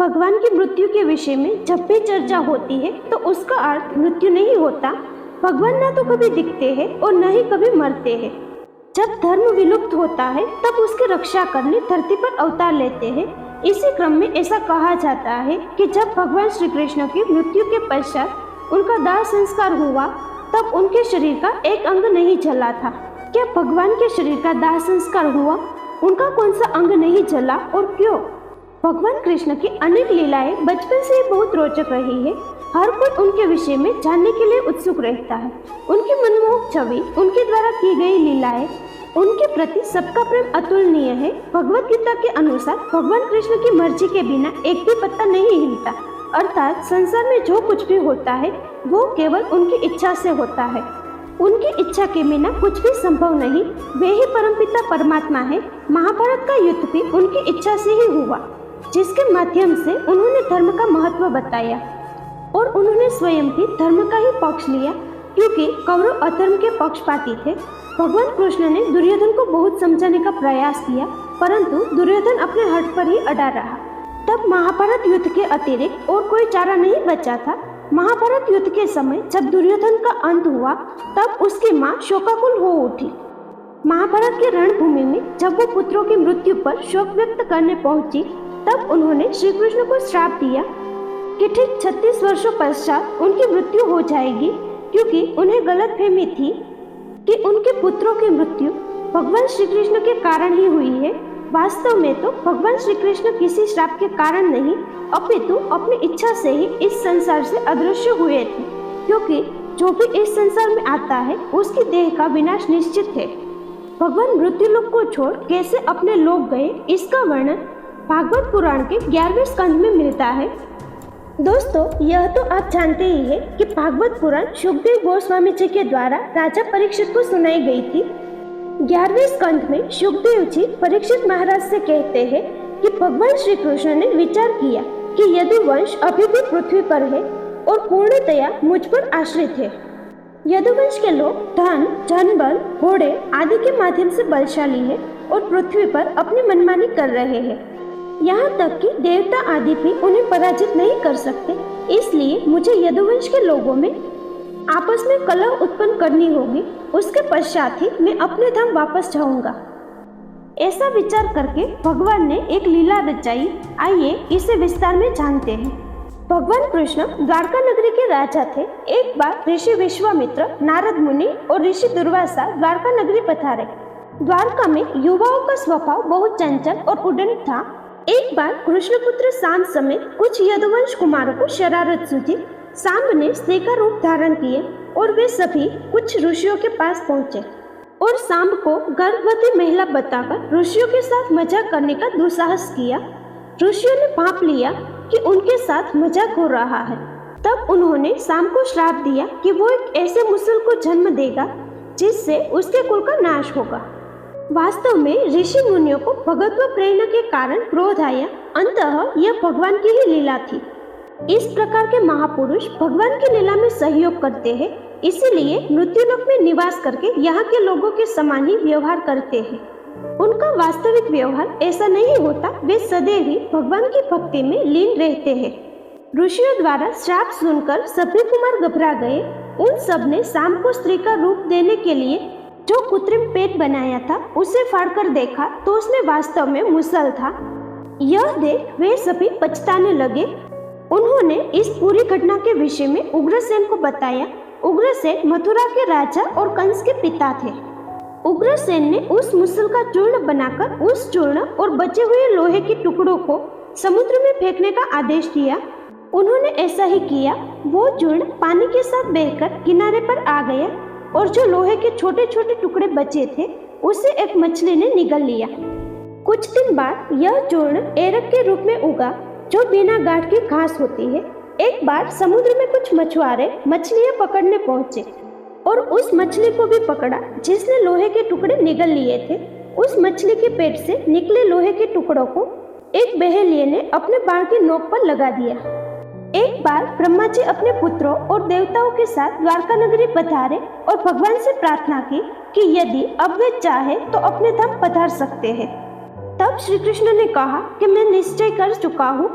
भगवान की मृत्यु के विषय में जब भी चर्चा होती है तो उसका अर्थ मृत्यु नहीं होता। भगवान ना तो कभी दिखते हैं और न ही कभी मरते हैं। जब धर्म विलुप्त होता है तब उसकी रक्षा करने धरती पर अवतार लेते हैं। इसी क्रम में ऐसा कहा जाता है कि जब भगवान श्री कृष्ण की मृत्यु के पश्चात उनका दाह संस्कार हुआ तब उनके शरीर का एक अंग नहीं जला था। क्या भगवान के शरीर का दाह संस्कार हुआ? उनका कौन सा अंग नहीं जला और क्यों? भगवान कृष्ण की अनेक लीलाएं बचपन से ही बहुत रोचक रही है। हर कोई उनके विषय में जानने के लिए उत्सुक रहता है। उनकी मनमोहक छवि, उनके द्वारा की गई लीलाएं, उनके प्रति सबका प्रेम अतुलनीय है। भगवत गीता के अनुसार भगवान कृष्ण की मर्जी के बिना एक भी पत्ता नहीं हिलता, अर्थात संसार में जो कुछ भी होता है वो केवल उनकी इच्छा से होता है। उनकी इच्छा के बिना कुछ भी संभव नहीं। वे ही परमपिता परमात्मा है। महाभारत का युद्ध भी उनकी इच्छा से ही हुआ, जिसके माध्यम से उन्होंने धर्म का महत्व बताया और उन्होंने स्वयं भी धर्म का ही पक्ष लिया, क्योंकि कौरव अधर्म के पक्षपाती थे। भगवान कृष्ण ने दुर्योधन को बहुत समझाने का प्रयास किया, परंतु दुर्योधन अपने हठ पर ही अड़ा रहा। तब महाभारत युद्ध के अतिरिक्त और कोई चारा नहीं बचा था। महाभारत युद्ध के समय जब दुर्योधन का अंत हुआ तब उसकी मां शोकाकुल हो उठी। महाभारत के रणभूमि में जब वो पुत्रों की मृत्यु पर शोक व्यक्त करने पहुंची तब उन्होंने श्री कृष्ण को श्राप दिया कि ठीक 36 वर्षों पश्चात उनकी मृत्यु हो जाएगी, क्योंकि उन्हें गलतफहमी थी कि उनके पुत्रों की मृत्यु भगवान श्री कृष्ण के कारण ही हुई है। वास्तव में तो भगवान श्री कृष्ण किसी श्राप के कारण नहीं, अपितु अपनी इच्छा से ही इस संसार से अदृश्य हुए थे, क्योंकि जो भी इस संसार में आता है उसकी देह का विनाश निश्चित है। भगवान मृत्युलोक को छोड़ कैसे अपने लोक गए, इसका वर्णन भागवत पुराण के 11वें स्कंद में मिलता है। दोस्तों, यह तो आप जानते ही हैं कि भागवत पुराण सुखदेव गोस्वामी जी के द्वारा राजा परीक्षित को सुनाई गई थी। 11वें स्कंद में सुखदेव जी परीक्षित महाराज से कहते हैं कि भगवान श्री कृष्ण ने विचार किया कि यदुवंश अभी भी पृथ्वी पर है और पूर्णतया मुझ पर आश्रित है। यदुवंश के लोग धन, जनबल, घोड़े आदि के माध्यम से बलशाली है और पृथ्वी पर अपनी मनमानी कर रहे हैं। यहाँ तक कि देवता आदि भी उन्हें पराजित नहीं कर सकते। इसलिए मुझे यदुवंश के लोगों में आपस में कलह उत्पन्न करनी होगी। उसके पश्चात ही मैं अपने धाम वापस जाऊंगा। ऐसा विचार करके भगवान ने एक लीला रचाई। आइए इसे विस्तार में जानते हैं। भगवान कृष्ण द्वारका नगरी के राजा थे। एक बार ऋषि विश्वामित्र, नारद मुनि और ऋषि दुर्वासा द्वारका नगरी पधारे। द्वारका में युवाओं का स्वभाव बहुत चंचल और उद्दंड था। एक बार कृष्णपुत्र सांब समेत कुछ यदुवंश कुमारों को शरारत सूझी। सांब ने स्त्री का रूप धारण किए और वे सभी कुछ ऋषियों के पास पहुंचे और सांब को गर्भवती महिला बताकर ऋषियों के साथ मजाक करने का दुस्साहस किया। ऋषियों ने भांप लिया कि उनके साथ मजाक हो रहा है। तब उन्होंने सांब को श्राप दिया कि वो एक ऐसे मुसल को जन्म देगा जिससे उसके कुल का नाश होगा। वास्तव में ऋषि मुनियों को भगवत प्रेरणा के कारण क्रोध आया। अंततः यह भगवान की ही लीला थी। इस प्रकार के महापुरुष भगवान की लीला में सहयोग करते हैं, इसीलिए मृत्युलोक में निवास करके यहाँ के लोगों के समान ही व्यवहार करते हैं। उनका वास्तविक व्यवहार ऐसा नहीं होता। वे सदैव ही भगवान की भक्ति में लीन रहते हैं। ऋषियों द्वारा श्राप सुनकर सभी कुमार घबरा गए। उन सब ने सांब को स्त्री का रूप देने के लिए जो कृत्रिम पेट बनाया था उसे फाड़कर देखा तो उसमें वास्तव में मुसल था। यह देख वे सभी पछताने लगे। उन्होंने इस पूरी घटना के विषय में उग्रसेन को बताया। उग्रसेन मथुरा के राजा और कंस के पिता थे। उग्रसेन ने उस मुसल का चूर्ण बनाकर उस चूर्ण और बचे हुए लोहे के टुकड़ों को समुद्र में फेंकने का आदेश दिया। उन्होंने ऐसा ही किया। वो चूर्ण पानी के साथ बहकर किनारे पर आ गया और जो लोहे के छोटे छोटे टुकड़े बचे थे उसे एक मछली ने निगल लिया। कुछ दिन बाद यह चूर्ण एरक के रूप में उगा जो बिना गांठ की घास होती है। एक बार समुद्र में कुछ मछुआरे मछलियां पकड़ने पहुंचे और उस मछली को भी पकड़ा जिसने लोहे के टुकड़े निगल लिए थे। उस मछली के पेट से निकले लोहे के टुकड़ों को एक बहेलिये ने अपने बाण की नोक पर लगा दिया। एक बार ब्रह्मा जी अपने पुत्रों और देवताओं के साथ द्वारका नगरी पधारे और भगवान से प्रार्थना की कि यदि अब वे चाहे तो अपने धाम पधार सकते हैं। तब श्री कृष्ण ने कहा कि मैं निश्चय कर चुका हूँ।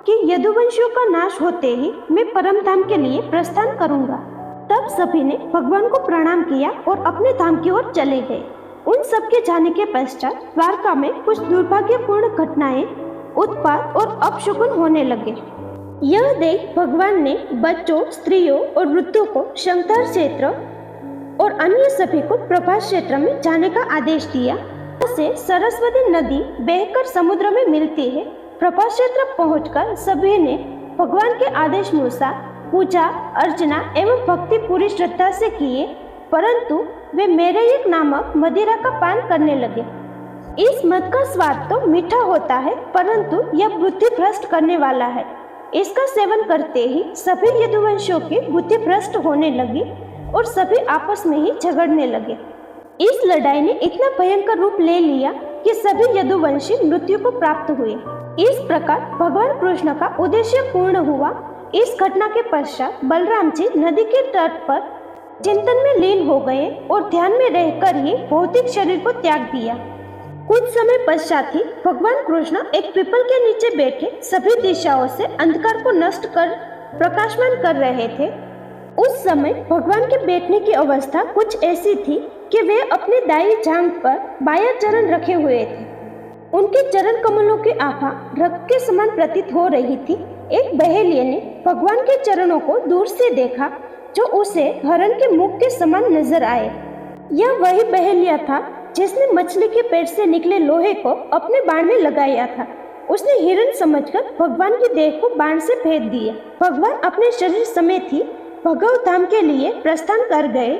कि यदुवंशियों का नाश होते ही मैं परम धाम के लिए प्रस्थान करूंगा। तब सभी ने भगवान को प्रणाम किया और अपने धाम की ओर चले गए। उन सब के जाने के पश्चात द्वारका में कुछ दुर्भाग्यपूर्ण घटनाएं उत्पात और अपशकुन होने लगे। यह देख भगवान ने बच्चों, स्त्रियों और वृद्धों को शंकर क्षेत्र और अन्य सभी को प्रभास क्षेत्र में जाने का आदेश दिया। से सरस्वती नदी बहकर समुद्र में मिलती है। प्रभास क्षेत्र पहुंचकर सभी ने भगवान के आदेश अनुसार पूजा अर्चना एवं भक्ति पूरी श्रद्धा से किए, परंतु वे मेरे एक नामक मदिरा का पान करने लगे। इस मद का स्वाद तो मीठा होता है, परंतु यह बुद्धि भ्रष्ट करने वाला है। इसका सेवन करते ही सभी यदुवंशियों की बुद्धि भ्रष्ट होने लगी और सभी आपस में ही झगड़ने लगे। इस लड़ाई ने इतना भयंकर रूप ले लिया कि सभी यदुवंशी मृत्यु को प्राप्त हुए। इस प्रकार भगवान कृष्ण का उद्देश्य पूर्ण हुआ। इस घटना के पश्चात बलराम जी नदी के तट पर चिंतन में लीन हो गए और ध्यान में रहकर ही भौतिक शरीर को त्याग दिया। कुछ समय पश्चात ही भगवान कृष्ण एक पीपल के नीचे बैठे सभी दिशाओं से अंधकार को नष्ट कर प्रकाशमान कर रहे थे। उस समय भगवान के बैठने की अवस्था कुछ ऐसी थी कि वे अपने दाई जांघ पर बायां चरण रखे हुए थे। उनके चरण कमलों की आभा रक्त के समान प्रतीत हो रही थी। एक बहेलिया ने भगवान के चरणों को दूर से देखा, जो उसे हरण के मुख के समान नजर आए। यह वही बहेलिया था जिसने मछली के पेट से निकले लोहे को अपने बाण में लगाया था। उसने हिरण समझकर भगवान की देह को बाण से भेद दिया। भगवान अपने शरीर समेत ही भगवत धाम के लिए प्रस्थान कर गए।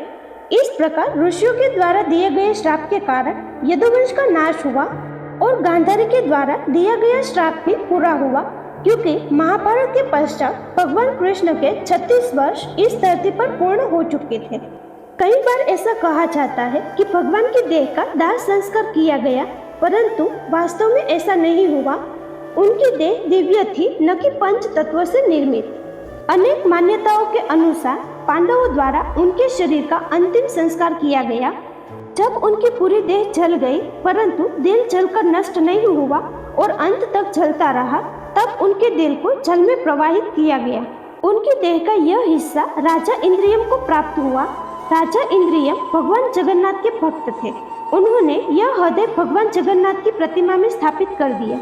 इस प्रकार ऋषियों के द्वारा दिए गए श्राप के कारण यदुवंश का नाश हुआ और गांधारी के द्वारा दिया गया श्राप भी पूरा हुआ, क्योंकि महाभारत के पश्चात भगवान कृष्ण के 36 वर्ष इस धरती पर पूर्ण हो चुके थे। कई बार ऐसा कहा जाता है कि भगवान की देह का दाह संस्कार किया गया, परंतु वास्तव में ऐसा नहीं हुआ। उनकी देह दिव्य थी, न कि पंच तत्वों से निर्मित। अनेक मान्यताओं के अनुसार पांडवों द्वारा उनके शरीर का अंतिम संस्कार किया गया। जब उनकी पूरी देह जल गई, परंतु दिल जलकर नष्ट नहीं हुआ और अंत तक जलता रहा, तब उनके दिल को जल में प्रवाहित किया गया। उनकी देह का यह हिस्सा राजा इंद्रियम को प्राप्त हुआ। राजा इंद्रियम भगवान जगन्नाथ के भक्त थे। उन्होंने यह हृदय भगवान जगन्नाथ की प्रतिमा में स्थापित कर दिया।